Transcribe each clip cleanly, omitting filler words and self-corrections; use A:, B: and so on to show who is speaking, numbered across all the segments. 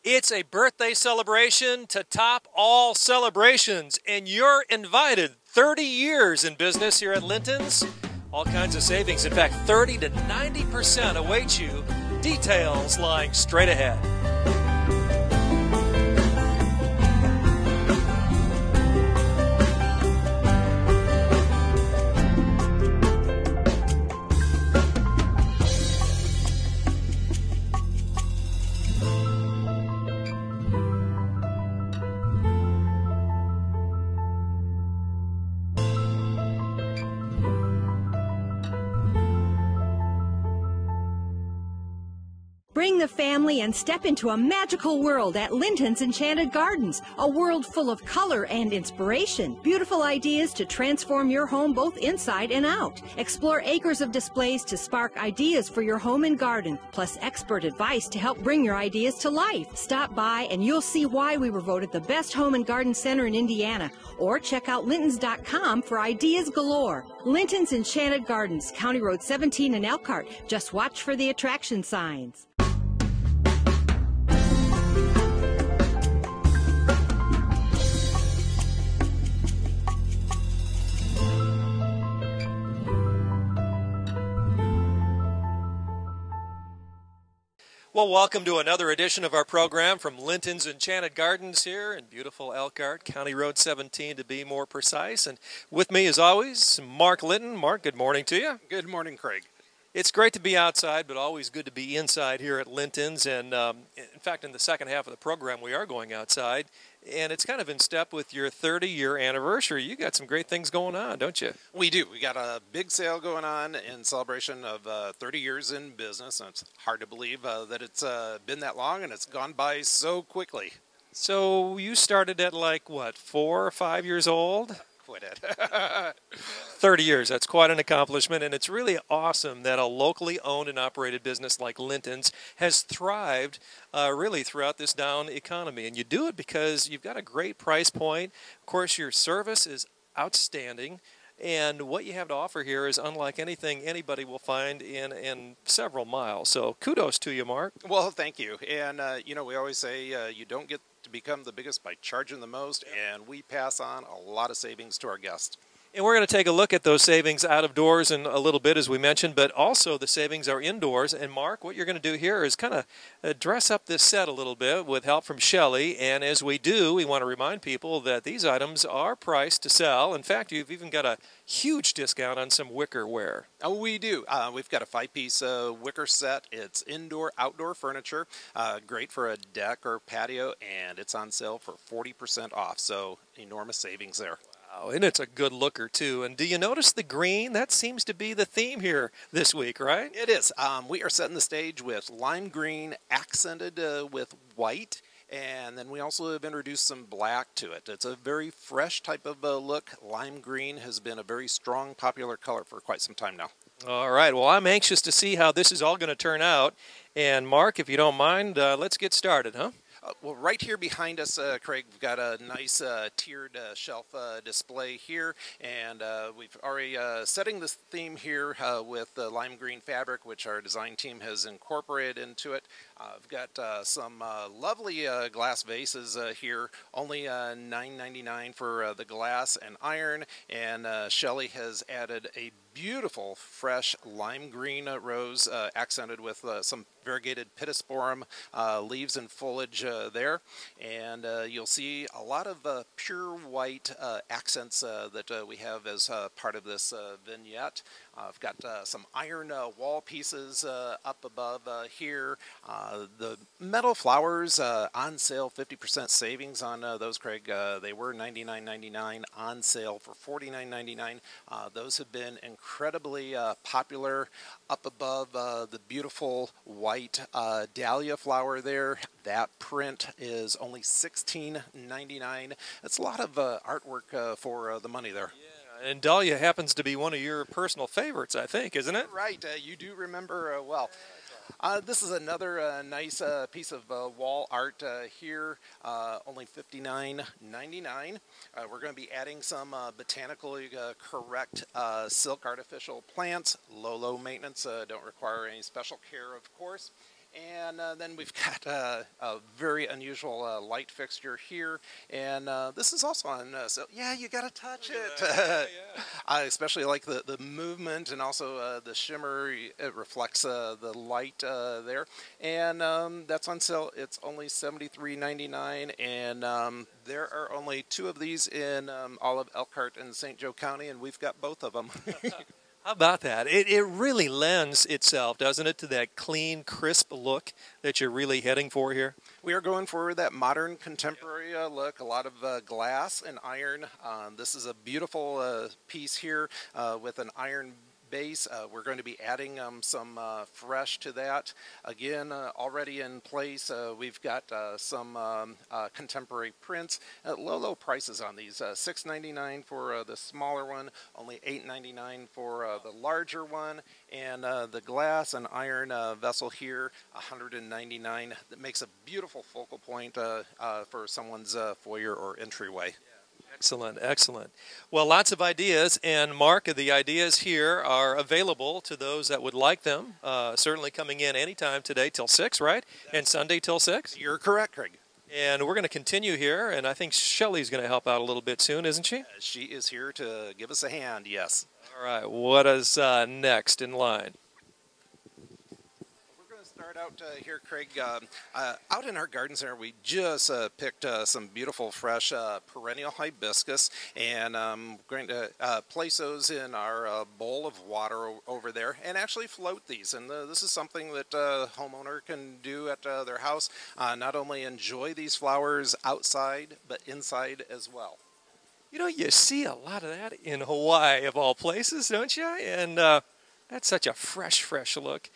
A: It's a birthday celebration to top all celebrations, and you're invited. 30 years in business here at Linton's. All kinds of savings. In fact, 30 to 90% await you. Details lying straight ahead.
B: Bring the family and step into a magical world at Linton's Enchanted Gardens, a world full of color and inspiration. Beautiful ideas to transform your home both inside and out. Explore acres of displays to spark ideas for your home and garden, plus expert advice to help bring your ideas to life. Stop by and you'll see why we were voted the best home and garden center in Indiana, or check out lintons.com for ideas galore. Linton's Enchanted Gardens, County Road 17 in Elkhart. Just watch for the attraction signs.
A: Well, welcome to another edition of our program from Linton's Enchanted Gardens here in beautiful Elkhart, County Road 17 to be more precise. And with me, as always, Mark Linton. Mark, good morning to you.
C: Good morning, Craig.
A: It's great to be outside, but always good to be inside here at Linton's. And in fact, in the second half of the program, we are going outside. And it's kind of in step with your 30-year anniversary. You got some great things going on, don't you?
C: We do. We got a big sale going on in celebration of 30 years in business. And it's hard to believe that it's been that long and it's gone by so quickly.
A: So you started at like, what, 4 or 5 years old?
C: Quit it.
A: 30 years, that's quite an accomplishment, and it's really awesome that a locally owned and operated business like Linton's has thrived really throughout this down economy. And you do it because you've got a great price point. Of course, your service is outstanding, and what you have to offer here is unlike anything anybody will find in several miles. So kudos to you, Mark.
C: Well, thank you. And, you know, we always say you don't get to become the biggest by charging the most, and we pass on a lot of savings to our guests.
A: And we're going to take a look at those savings out of doors in a little bit, as we mentioned, but also the savings are indoors. And Mark, what you're going to do here is kind of dress up this set a little bit with help from Shelley. And as we do, we want to remind people that these items are priced to sell. In fact, you've even got a huge discount on some wicker ware.
C: Oh, we do. We've got a 5-piece wicker set. It's indoor, outdoor furniture, great for a deck or patio, and it's on sale for 40% off. So enormous savings there.
A: Wow, and it's a good looker, too. And do you notice the green? That seems to be the theme here this week, right?
C: It is. We are setting the stage with lime green accented with white. And then we also have introduced some black to it. It's a very fresh type of look. Lime green has been a very strong, popular color for quite some time now.
A: All right. Well, I'm anxious to see how this is all going to turn out. And, Mark, if you don't mind, let's get started, huh?
C: Well, right here behind us, Craig, we've got a nice tiered shelf display here, and we've already setting this theme here with the lime green fabric, which our design team has incorporated into it. I've got some lovely glass vases here, only $9.99 for the glass and iron, and Shelley has added a beautiful fresh lime green rose accented with some variegated pittosporum leaves and foliage there, and you'll see a lot of pure white accents that we have as part of this vignette. I've got some iron wall pieces up above here. The metal flowers on sale, 50% savings on those, Craig. They were $99.99 on sale for $49.99. Those have been incredibly popular. Up above the beautiful white dahlia flower there, that print is only $16.99. It's a lot of artwork for the money there.
A: Yeah. And dahlia happens to be one of your personal favorites, I think, isn't it?
C: Right. You do remember well. This is another nice piece of wall art here, only $59.99. We're going to be adding some botanically correct silk artificial plants, low maintenance, don't require any special care, of course. And then we've got a very unusual light fixture here, and this is also on. So yeah, you got to touch it. Especially like the movement and also the shimmer. It reflects the light there, and that's on sale. It's only $73.99, and there are only two of these in all of Elkhart and St. Joe County, and we've got both of them.
A: How about that? It really lends itself, doesn't it, to that clean, crisp look that you're really heading for here?
C: We are going for that modern contemporary look, a lot of glass and iron. This is a beautiful piece here with an iron base. We're going to be adding some fresh to that. Again, already in place, we've got some contemporary prints at low prices on these. $6.99 for the smaller one, only $8.99 for the larger one, and the glass and iron vessel here, $199. That makes a beautiful focal point for someone's foyer or entryway.
A: Excellent, excellent. Well, lots of ideas, and Mark, the ideas here are available to those that would like them. Certainly coming in anytime today till 6, right? And Sunday till 6?
C: You're correct, Craig.
A: And we're going to continue here, and I think Shelley's going to help out a little bit soon, isn't she?
C: She is here to give us a hand, yes.
A: All right, what is next in line?
C: Start out here, Craig. Out in our garden center, we just picked some beautiful, fresh perennial hibiscus, and going to place those in our bowl of water over there, and actually float these. And this is something that a homeowner can do at their house. Not only enjoy these flowers outside, but inside as well.
A: You know, you see a lot of that in Hawaii, of all places, don't you? And that's such a fresh look.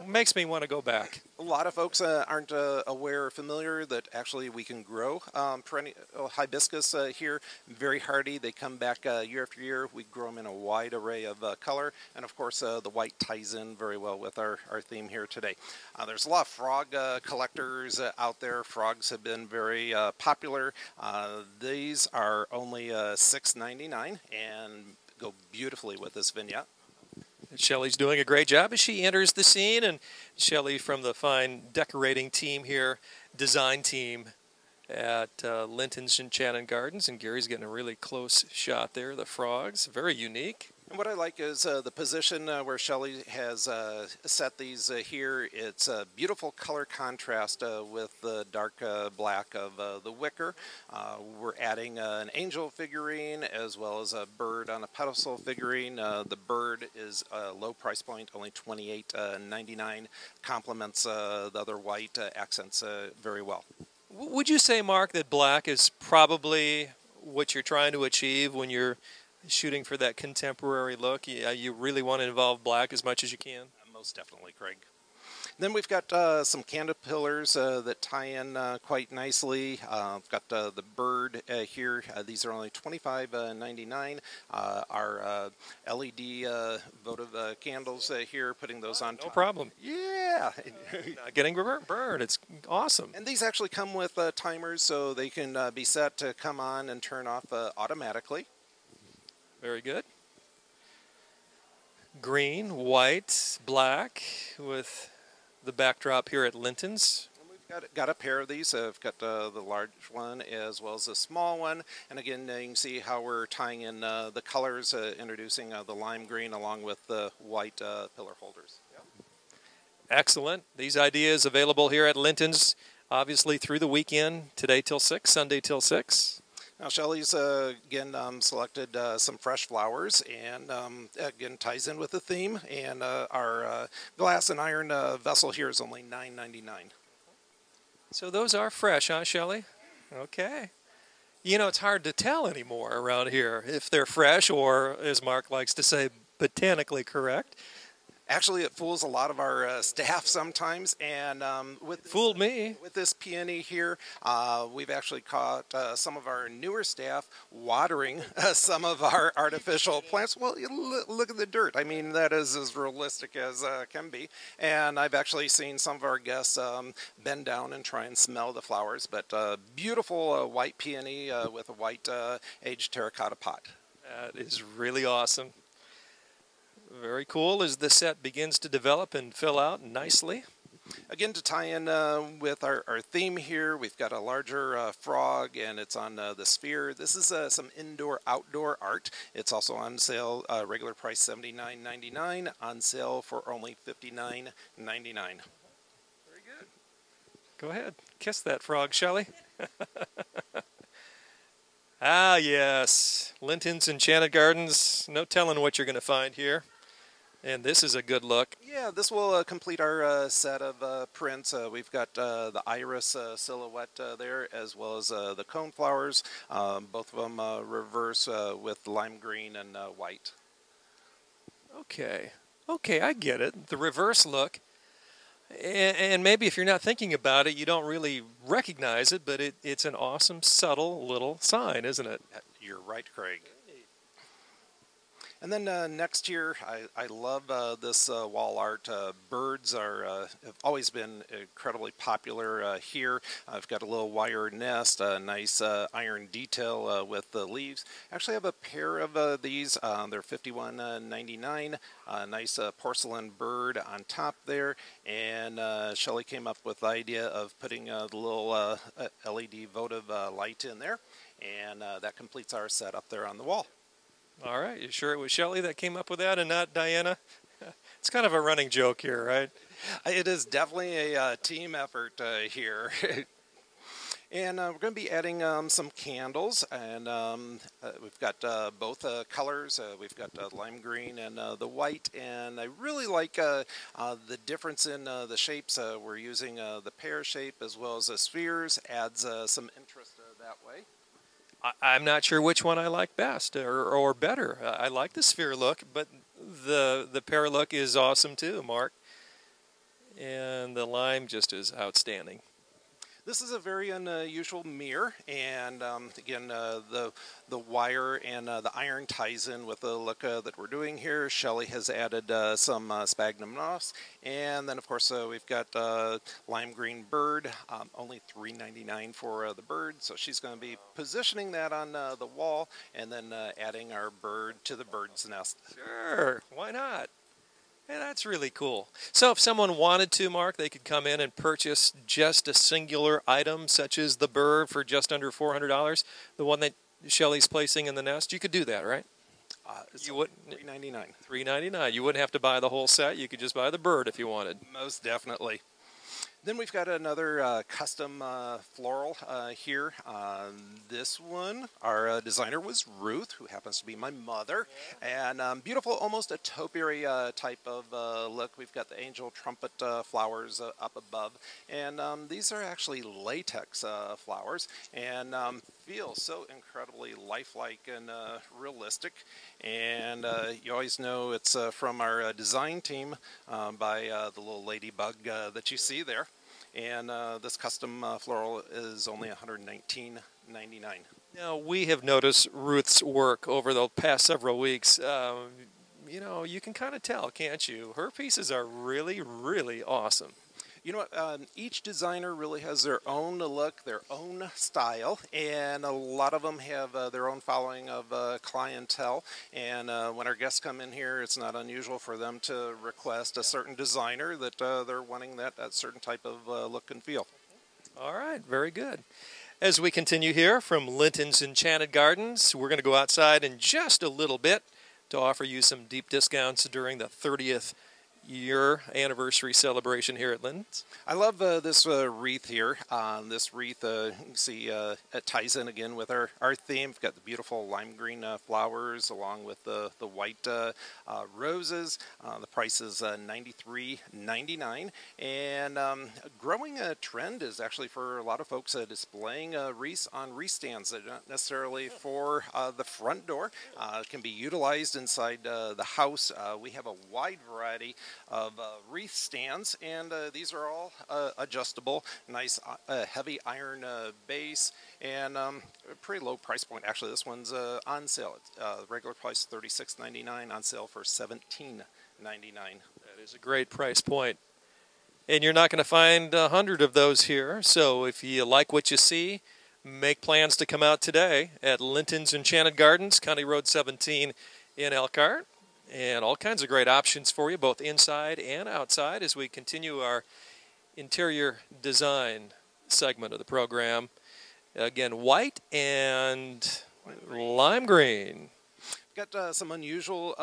A: Makes me want to go back.
C: A lot of folks aren't aware or familiar that actually we can grow perennial hibiscus here. Very hardy. They come back year after year. We grow them in a wide array of color. And of course, the white ties in very well with our theme here today. There's a lot of frog collectors out there. Frogs have been very popular. These are only $6.99 and go beautifully with this vignette.
A: Shelley's doing a great job as she enters the scene, and Shelley from the fine decorating team here, design team at Linton's Enchanted Gardens, and Gary's getting a really close shot there. The frogs, very unique.
C: And what I like is the position where Shelley has set these here. It's a beautiful color contrast with the dark black of the wicker. We're adding an angel figurine as well as a bird on a pedestal figurine. The bird is a low price point, only $28.99. Complements the other white accents very well.
A: Would you say, Mark, that black is probably what you're trying to achieve when you're shooting for that contemporary look? You really want to involve black as much as you can?
C: Most definitely, Craig. Then we've got some caterpillars that tie in quite nicely. We've got the bird here. These are only $25.99. Our LED votive candles here, putting those on top.
A: No problem.
C: Yeah.
A: Not getting burned. It's awesome.
C: And these actually come with timers, so they can be set to come on and turn off automatically.
A: Very good. Green, white, black with the backdrop here at Linton's.
C: And we've got a pair of these. I've got the large one as well as the small one. And again, you can see how we're tying in the colors, introducing the lime green along with the white pillar holders. Yep.
A: Excellent. These ideas available here at Linton's, obviously through the weekend, today till 6, Sunday till 6.
C: Now, Shelley's, again, selected some fresh flowers, and again, ties in with the theme. And our glass and iron vessel here is only $9.99.
A: So those are fresh, huh, Shelley? Okay. You know, it's hard to tell anymore around here if they're fresh or, as Mark likes to say, botanically correct.
C: Actually, it fools a lot of our staff sometimes, and
A: fooled me.
C: With this peony here, we've actually caught some of our newer staff watering some of our artificial plants. Well, look at the dirt. I mean, that is as realistic as can be. And I've actually seen some of our guests bend down and try and smell the flowers. But beautiful white peony with a white aged terracotta pot.
A: That is really awesome. Very cool as the set begins to develop and fill out nicely.
C: Again, to tie in with our theme here, we've got a larger frog, and it's on the sphere. This is some indoor-outdoor art. It's also on sale, regular price $79.99, on sale for only $59.99.
A: Very good. Go ahead. Kiss that frog, Shelley. Ah, yes. Linton's Enchanted Gardens. No telling what you're going to find here. And this is a good look.
C: Yeah, this will complete our set of prints. We've got the iris silhouette there, as well as the cone flowers. Both of them reverse with lime green and white.
A: Okay. Okay, I get it. The reverse look. And maybe if you're not thinking about it, you don't really recognize it, but it's an awesome, subtle little sign, isn't it?
C: You're right, Craig. And then next year, I love this wall art. Birds have always been incredibly popular here. I've got a little wire nest, a nice iron detail with the leaves. Actually, I have a pair of these. They're $51.99. A nice porcelain bird on top there. And Shelley came up with the idea of putting the little LED votive light in there. And that completes our set up there on the wall.
A: All right, you sure it was Shelley that came up with that and not Diana? It's kind of a running joke here, right?
C: It is definitely a team effort here. And we're going to be adding some candles, and we've got both colors. We've got lime green and the white, and I really like the difference in the shapes. We're using the pear shape as well as the spheres, adds some interest that way.
A: I'm not sure which one I like best or better. I like the sphere look, but the pear look is awesome too, Mark. And the lime just is outstanding.
C: This is a very unusual mirror, and again, the wire and the iron ties in with the look that we're doing here. Shelley has added some sphagnum moss, and then of course we've got lime green bird, only $3.99 for the bird. So she's going to be positioning that on the wall, and then adding our bird to the bird's nest.
A: Sure, why not? Yeah, that's really cool. So if someone wanted to, Mark, they could come in and purchase just a singular item, such as the bird for just under $400, the one that Shelley's placing in the nest. You could do that, right?
C: You wouldn't. $3.99.
A: $3.99. You wouldn't have to buy the whole set. You could just buy the bird if you wanted.
C: Most definitely. Then we've got another custom floral here. This one, our designer was Ruth, who happens to be my mother. And beautiful, almost a topiary type of look. We've got the angel trumpet flowers up above. And these are actually latex flowers, and feel so incredibly lifelike and realistic. And you always know it's from our design team by the little ladybug that you see there. And this custom floral is only $119.99.
A: Now, we have noticed Ruth's work over the past several weeks. You know, you can kind of tell, can't you? Her pieces are really, really awesome.
C: You know what, each designer really has their own look, their own style, and a lot of them have their own following of clientele. And when our guests come in here, it's not unusual for them to request a certain designer that they're wanting that certain type of look and feel.
A: All right, very good. As we continue here from Linton's Enchanted Gardens, we're going to go outside in just a little bit to offer you some deep discounts during the 30th year anniversary celebration here at Linton's.
C: I love this wreath here. This wreath, you can see it ties in again with our theme. We've got the beautiful lime green flowers along with the white roses. The price is $93.99. And a growing trend is actually for a lot of folks displaying wreaths on wreath stands. They're not necessarily for the front door. It can be utilized inside the house. We have a wide variety of wreath stands, and these are all adjustable. Nice heavy iron base, and a pretty low price point. Actually, this one's on sale. It's regular price $36.99, on sale for $17.99.
A: That is a great price point. And you're not going to find 100 of those here, so if you like what you see, make plans to come out today at Linton's Enchanted Gardens, County Road 17 in Elkhart. And all kinds of great options for you, both inside and outside, as we continue our interior design segment of the program. Again, white and lime green.
C: Got some unusual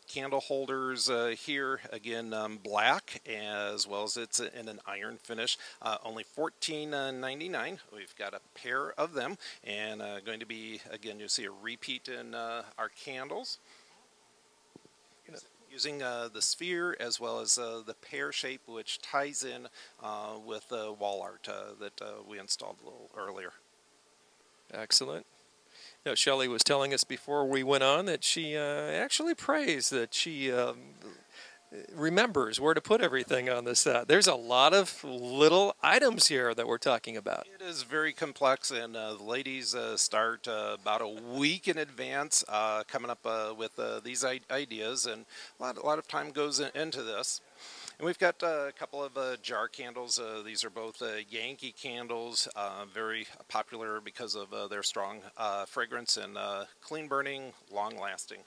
C: candle holders here. Again, black, as well as it's in an iron finish. Only $14.99. We've got a pair of them, and going to be, again, you'll see a repeat in our candles. Using the sphere as well as the pear shape, which ties in with the wall art that we installed a little earlier.
A: Excellent. Now, Shelley was telling us before we went on that she actually prays that she remembers where to put everything on the set. There's a lot of little items here that we're talking about.
C: It is very complex, and the ladies start about a week in advance coming up with these ideas, and a lot of time goes into this. And we've got a couple of jar candles. These are both Yankee candles, very popular because of their strong fragrance and clean burning, long lasting.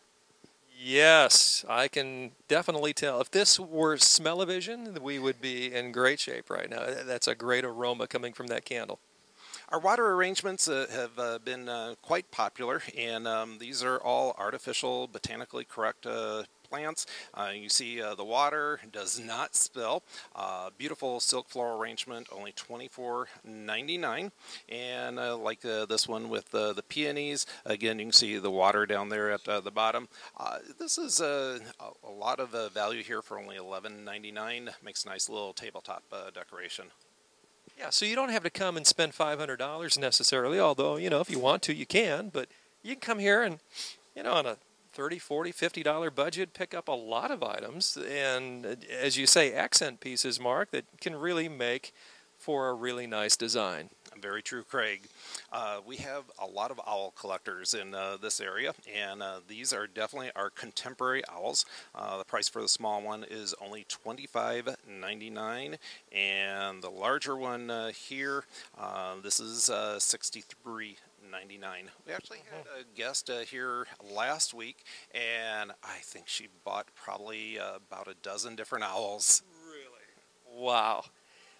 A: Yes, I can definitely tell. If this were smell-o-vision, we would be in great shape right now. That's a great aroma coming from that candle.
C: Our water arrangements have been quite popular, and these are all artificial, botanically correct plants. You see the water does not spill. Beautiful silk floral arrangement, only $24.99. And like this one with the peonies, again, you can see the water down there at the bottom. This is a lot of value here for only $11.99. Makes a nice little tabletop decoration.
A: Yeah, so you don't have to come and spend $500 necessarily, although, you know, if you want to, you can. But you can come here and, you know, on a $30, $40, $50 budget, pick up a lot of items. And, as you say, accent pieces, Mark, that can really make for a really nice design.
C: Very true, Craig. We have a lot of owl collectors in this area, and these are definitely our contemporary owls. The price for the small one is only $25.99, and the larger one here, this is $63.99. We actually had a guest here last week, and I think she bought probably about a dozen different owls.
A: Really? Wow.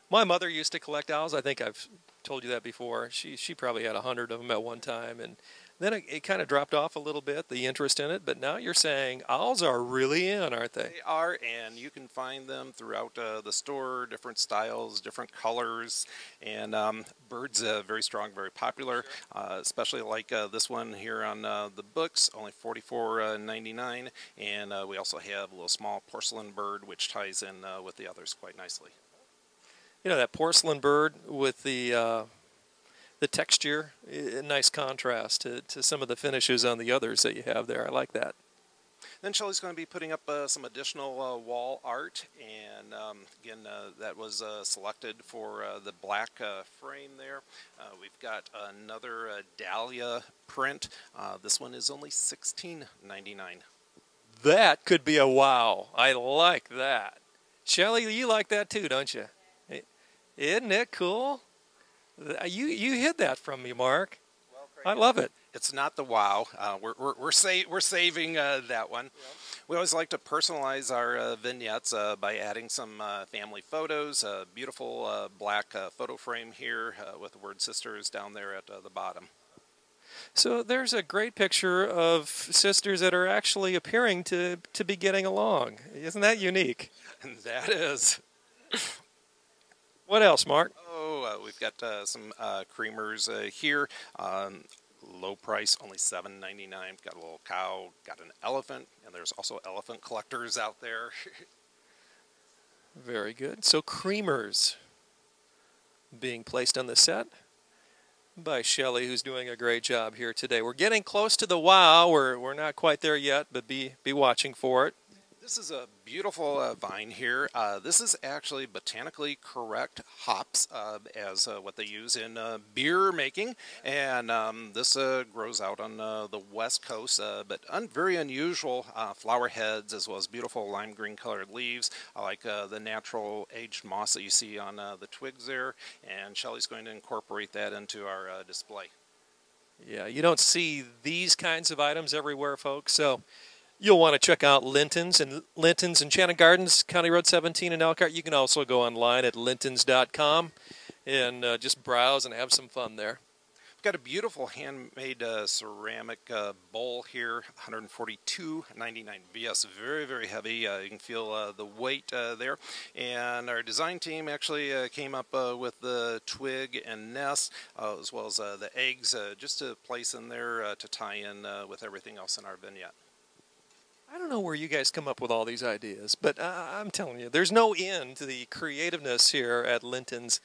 A: My mother used to collect owls. I think I've told you that before. She probably had 100 of them at one time, and then it kind of dropped off a little bit, the interest in it. But now you're saying owls are really in, aren't they?
C: They are, and you can find them throughout the store, different styles, different colors, and birds very strong, very popular, especially like this one here on the books, only $44.99, and we also have a little small porcelain bird, which ties in with the others quite nicely.
A: You know, that porcelain bird with the texture, a nice contrast to some of the finishes on the others that you have there. I like that.
C: Then Shelley's going to be putting up some additional wall art, and again, that was selected for the black frame there. We've got another Dahlia print. This one is only $16.99.
A: That could be a wow. I like that. Shelley, you like that too, don't you? Isn't it cool? You hid that from me, Mark.
C: Well, Craig,
A: I love it.
C: It's not the wow. We're saving that one. Yep. We always like to personalize our vignettes by adding some family photos. Beautiful black photo frame here with the word sisters down there at the bottom.
A: So there's a great picture of sisters that are actually appearing to be getting along. Isn't that unique?
C: And that is.
A: What else, Mark?
C: Oh, we've got some creamers here. Low price, only $7.99. Got a little cow, got an elephant, and there's also elephant collectors out there.
A: Very good. So creamers being placed on the set by Shelley, who's doing a great job here today. We're getting close to the wow. We're not quite there yet, but be watching for it.
C: This is a beautiful vine here. This is actually botanically correct hops as what they use in beer making, and this grows out on the west coast, but very unusual flower heads as well as beautiful lime green colored leaves. I like the natural aged moss that you see on the twigs there, and Shelley's going to incorporate that into our display.
A: Yeah, you don't see these kinds of items everywhere, folks, so You'll want to check out Linton's Enchanted Gardens, County Road 17 in Elkhart. You can also go online at lintons.com and just browse and have some fun there.
C: We've got a beautiful handmade ceramic bowl here, $142.99. Yes, very, very heavy. You can feel the weight there. And our design team actually came up with the twig and nest, as well as the eggs, just to place in there to tie in with everything else in our vignette.
A: I don't know where you guys come up with all these ideas, but I'm telling you, there's no end to the creativeness here at Linton's.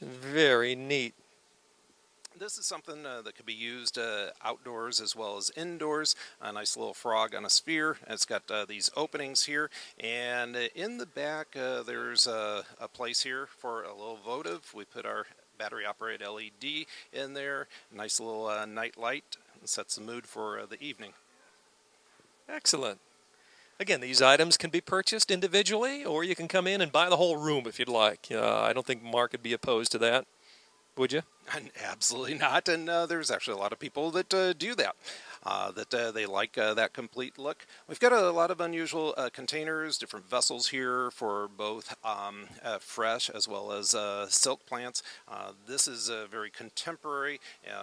A: Very neat.
C: This is something that could be used outdoors as well as indoors. A nice little frog on a sphere. It's got these openings here, and in the back there's a place here for a little votive. We put our battery-operated LED in there. Nice little night light, and sets the mood for the evening.
A: Excellent. Again, these items can be purchased individually, or you can come in and buy the whole room if you'd like. I don't think Mark would be opposed to that, would you?
C: Absolutely not, and there's actually a lot of people that do that. They like that complete look. We've got a lot of unusual containers, different vessels here for both fresh as well as silk plants. This is very contemporary,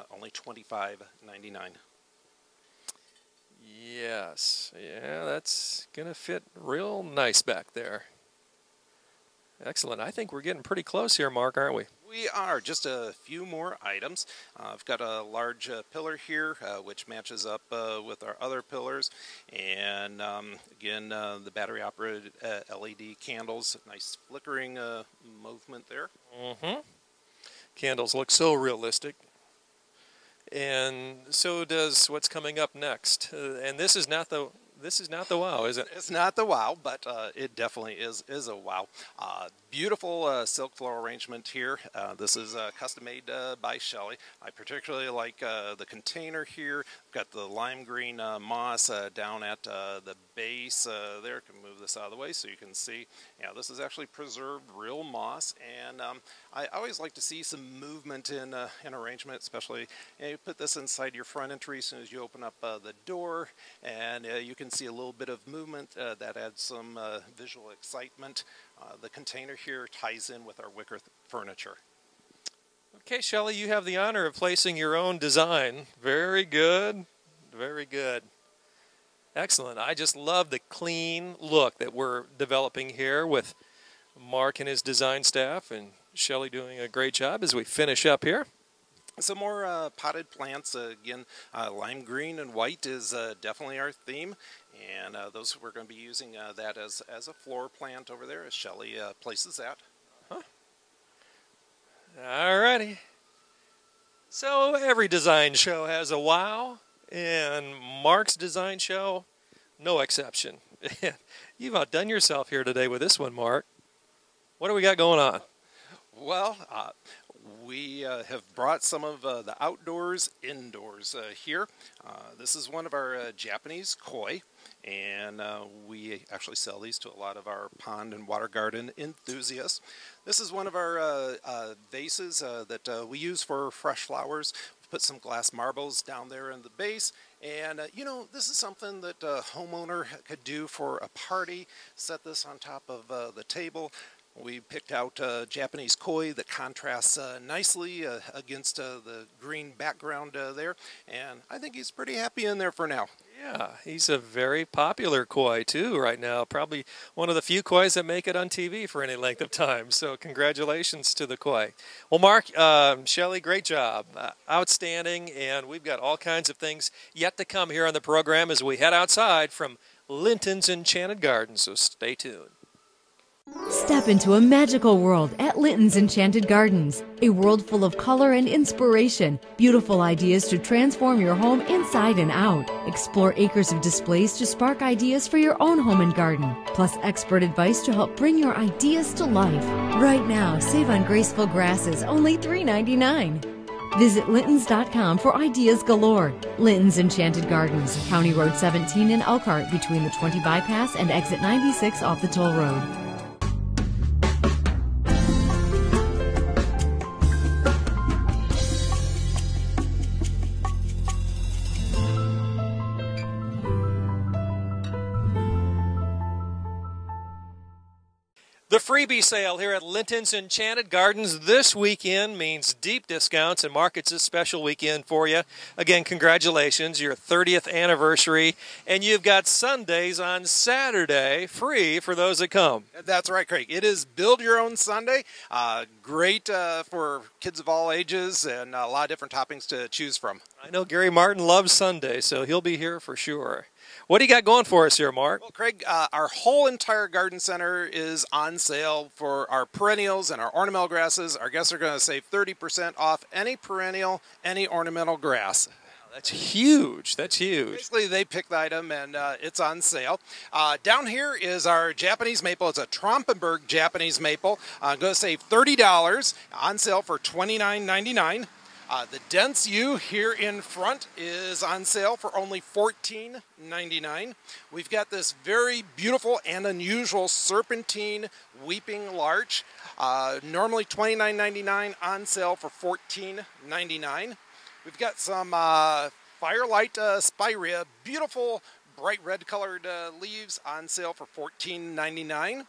C: only $25.99.
A: Yes. Yeah, that's going to fit real nice back there. Excellent. I think we're getting pretty close here, Mark, aren't we?
C: We are. Just a few more items. I've got a large pillar here, which matches up with our other pillars. And again, the battery-operated LED candles. Nice flickering movement there.
A: Mm-hmm. Candles look so realistic. And so does what's coming up next. And this is not the wow, is it?
C: It's not the wow, but it definitely is a wow. Beautiful silk floral arrangement here. This is custom made by Shelley. I particularly like the container here. Got the lime green moss down at the base there. Can move this out of the way so you can see. Yeah, this is actually preserved real moss, and I always like to see some movement in an arrangement, especially you put this inside your front entry as soon as you open up the door, and you can see a little bit of movement that adds some visual excitement. The container here ties in with our wicker furniture.
A: Okay, Shelley, you have the honor of placing your own design. Very good. Very good. Excellent. I just love the clean look that we're developing here with Mark and his design staff, and Shelley doing a great job as we finish up here.
C: Some more potted plants. Again, lime green and white is definitely our theme, and those we're going to be using that as a floor plant over there as Shelley places that.
A: Huh. Alrighty. So every design show has a wow, and Mark's design show, no exception. You've outdone yourself here today with this one, Mark. What do we got going on?
C: Well, we have brought some of the outdoors indoors here. This is one of our Japanese koi, and we actually sell these to a lot of our pond and water garden enthusiasts. This is one of our vases that we use for fresh flowers. We've put some glass marbles down there in the base, and you know, this is something that a homeowner could do for a party. Set this on top of the table. We picked out Japanese koi that contrasts nicely against the green background there, and I think he's pretty happy in there for now.
A: Yeah, he's a very popular koi too right now. Probably one of the few kois that make it on TV for any length of time. So congratulations to the koi. Well, Mark, Shelley, great job. Outstanding, and we've got all kinds of things yet to come here on the program as we head outside from Linton's Enchanted Gardens, so stay tuned.
B: Step into a magical world at Linton's Enchanted Gardens. A world full of color and inspiration. Beautiful ideas to transform your home inside and out. Explore acres of displays to spark ideas for your own home and garden. Plus expert advice to help bring your ideas to life. Right now, save on graceful grasses, only $3.99. Visit Lintons.com for ideas galore. Linton's Enchanted Gardens, County Road 17 in Elkhart, between the 20 bypass and exit 96 off the toll road.
A: freebie sale here at Linton's Enchanted Gardens this weekend means deep discounts, and Mark, it's a special weekend for you. Again, congratulations, your 30th anniversary, and you've got Sundays on Saturday free for those that come.
C: That's right, Craig. It is Build Your Own Sunday. Great for kids of all ages and a lot of different toppings to choose from.
A: I know Gary Martin loves Sunday, so he'll be here for sure. What do you got going for us here, Mark?
C: Well, Craig, our whole entire garden center is on sale for our perennials and our ornamental grasses. Our guests are going to save 30% off any perennial, any ornamental grass.
A: That's huge. That's huge.
C: Basically, they pick the item, and it's on sale. Down here is our Japanese maple. It's a Trompenberg Japanese maple. Going to save $30, on sale for $29.99. The dense yew here in front is on sale for only $14.99. We've got this very beautiful and unusual serpentine weeping larch. Normally $29.99, on sale for $14.99. We've got some Firelight Spirea, beautiful bright red colored leaves, on sale for $14.99.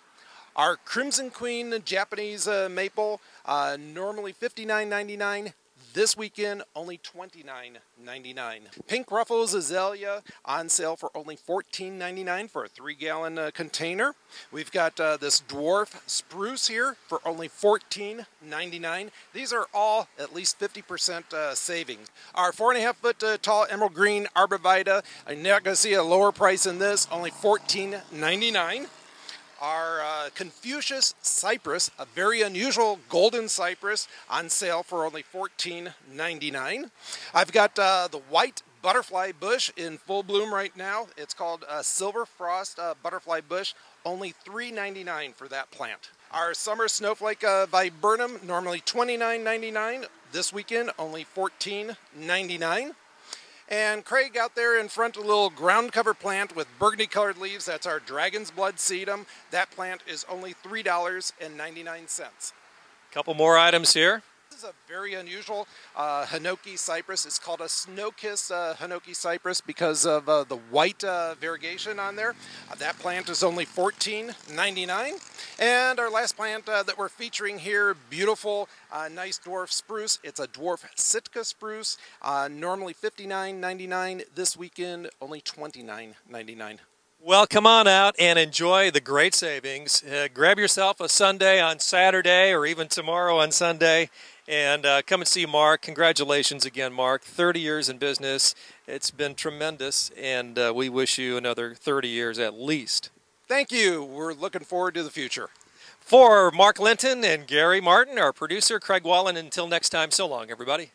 C: Our Crimson Queen Japanese maple, normally $59.99. This weekend, only $29.99. Pink Ruffles Azalea, on sale for only $14.99 for a 3-gallon container. We've got this dwarf spruce here for only $14.99. These are all at least 50% savings. Our 4.5-foot tall emerald green arborvitae, you're not going to see a lower price than this, only $14.99. Our Confucius cypress, a very unusual golden cypress, on sale for only $14.99. I've got the white butterfly bush in full bloom right now. It's called Silver Frost Butterfly Bush, only $3.99 for that plant. Our summer snowflake viburnum, normally $29.99. This weekend, only $14.99. And Craig, out there in front, a little ground cover plant with burgundy colored leaves. That's our Dragon's Blood sedum. That plant is only $3.99.
A: Couple more items here.
C: This is a very unusual Hinoki cypress. It's called a snow-kissed Hinoki cypress because of the white variegation on there. That plant is only $14.99. And our last plant that we're featuring here, beautiful, nice dwarf spruce. It's a dwarf Sitka spruce, normally $59.99. This weekend, only $29.99.
A: Well, come on out and enjoy the great savings. Grab yourself a sundae on Saturday or even tomorrow on Sunday, and come and see Mark. Congratulations again, Mark. 30 years in business. It's been tremendous, and we wish you another 30 years at least.
C: Thank you. We're looking forward to the future.
A: For Mark Linton and Gary Martin, our producer, Craig Wallen, until next time, so long, everybody.